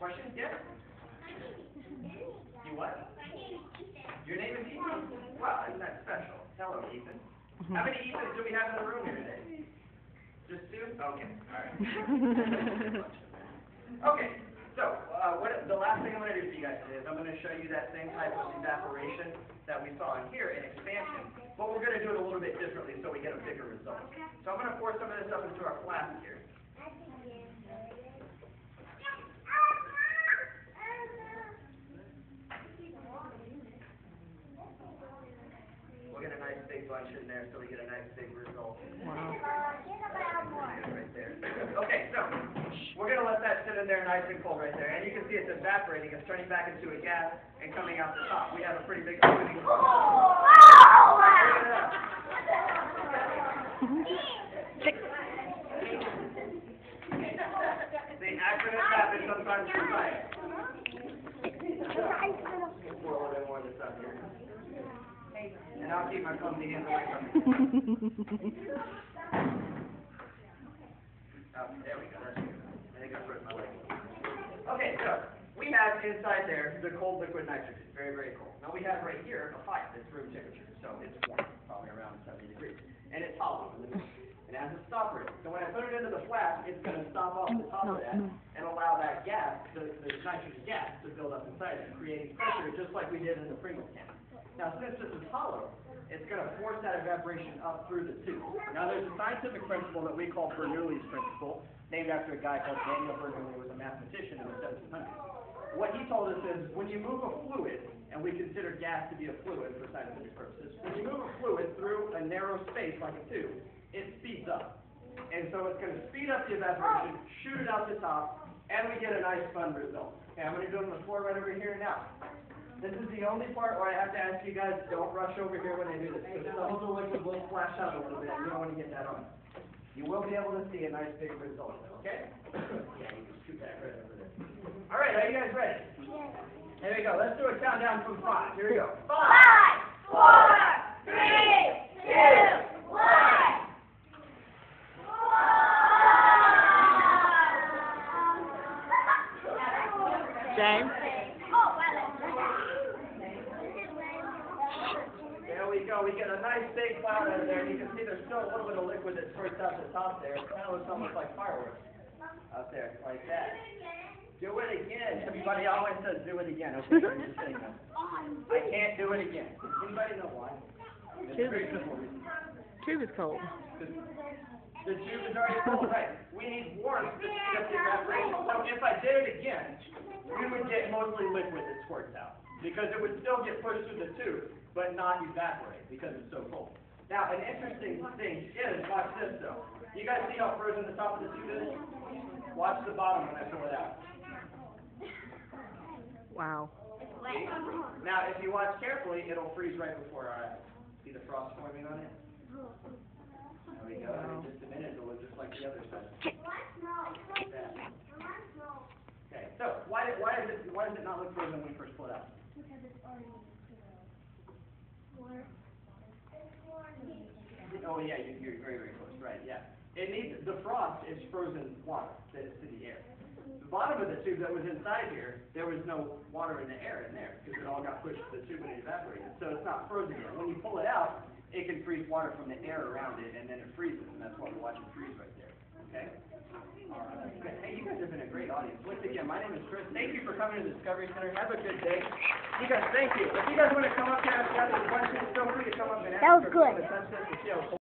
Questions? Yes? You what? Your name is Ethan? Wow, isn't that special? Hello, Ethan. How many Ethans do we have in the room here today? Just two? Okay, all right. Okay, so the last thing I'm going to do for you guys today is I'm going to show you that same type of evaporation that we saw in here in expansion, but we're going to do it a little bit differently so we get a bigger result. So I'm going to pour some of this up into our flask here. We'll get a nice big bunch in there so we get a nice big result. Wow. Right there. Okay, so we're going to let that sit in there nice and cold right there. And you can see it's evaporating. It's turning back into a gas and coming out the top. We have a pretty big opening. The acronym happens sometimes for science. Pour a little bit more of this up here. And I'll keep my clumsy hands away from it. Oh, there we go. That's good. I think I broke my leg. Okay, so we have inside there the cold liquid nitrogen. Very, very cold. Now we have right here a pipe that's room temperature. So it's warm, probably around 70 degrees. And it's hollow in the middle. And it has a stopper in it. So when I put it into the flask, it's going to stop off the top of that and allow that gas, the nitrogen gas, to build up inside it, creating pressure just like we did in the Pringles can. Now, since this is hollow, it's going to force that evaporation up through the tube. Now, there's a scientific principle that we call Bernoulli's principle, named after a guy called Daniel Bernoulli, who was a mathematician in the 1700s. What he told us is, when you move a fluid, and we consider gas to be a fluid for scientific purposes, when you move a fluid through a narrow space like a tube, it speeds up. And so it's going to speed up the evaporation, shoot it out the top, and we get a nice fun result. Okay, I'm going to do it on the floor right over here now. This is the only part where I have to ask you guys, don't rush over here when I do this, because some of the liquid will splash out a little bit, and you don't want to get that on. You will be able to see a nice big result, okay? Yeah, you can shoot that right over there. All right, are you guys ready? Yes. Here we go. Let's do a countdown from 5. Here we go. 5, 4, 3, 2, 1. James? There we go. We get a nice big cloud out of there. You can see there's still a little bit of liquid that squirts out the top there. It kind of looks almost like fireworks out there, like that. Do it again. Everybody always says do it again. Okay, I'm just saying that. I can't do it again. Does anybody know why? It's a very simple reason. Tube is cold. The tube is already cold, right? We need warmth to speed up the evaporation. So if I did it again, we would get mostly liquid that squirts out, because it would still get pushed through the tube, but not evaporate because it's so cold. Now, an interesting thing is, watch this though. You guys see how frozen the top of the tube is? Watch the bottom when I pull it out. Wow. See? Now, if you watch carefully, it'll freeze right before our eyes. See the frost forming on it? There we go. In just a minute, it'll look just like the other side. Like that. Okay, so why does it not look frozen when we first pull it out? Because it's already water. Oh yeah, you're very, very close. Right, yeah. It needs, the frost is frozen water that's in the air. The bottom of the tube that was inside here, there was no water in the air in there because it all got pushed to the tube and it evaporated. So it's not frozen yet. When you pull it out, it can freeze water from the air around it, and then it freezes, and that's why we're watching freeze right there. Okay? All right. Good. Hey, you guys have been a great audience. Once again, my name is Chris. Thank you for coming to the Discovery Center. Have a good day. You guys, thank you. If you guys want to come up here and ask questions, feel free to come up and ask. That was good.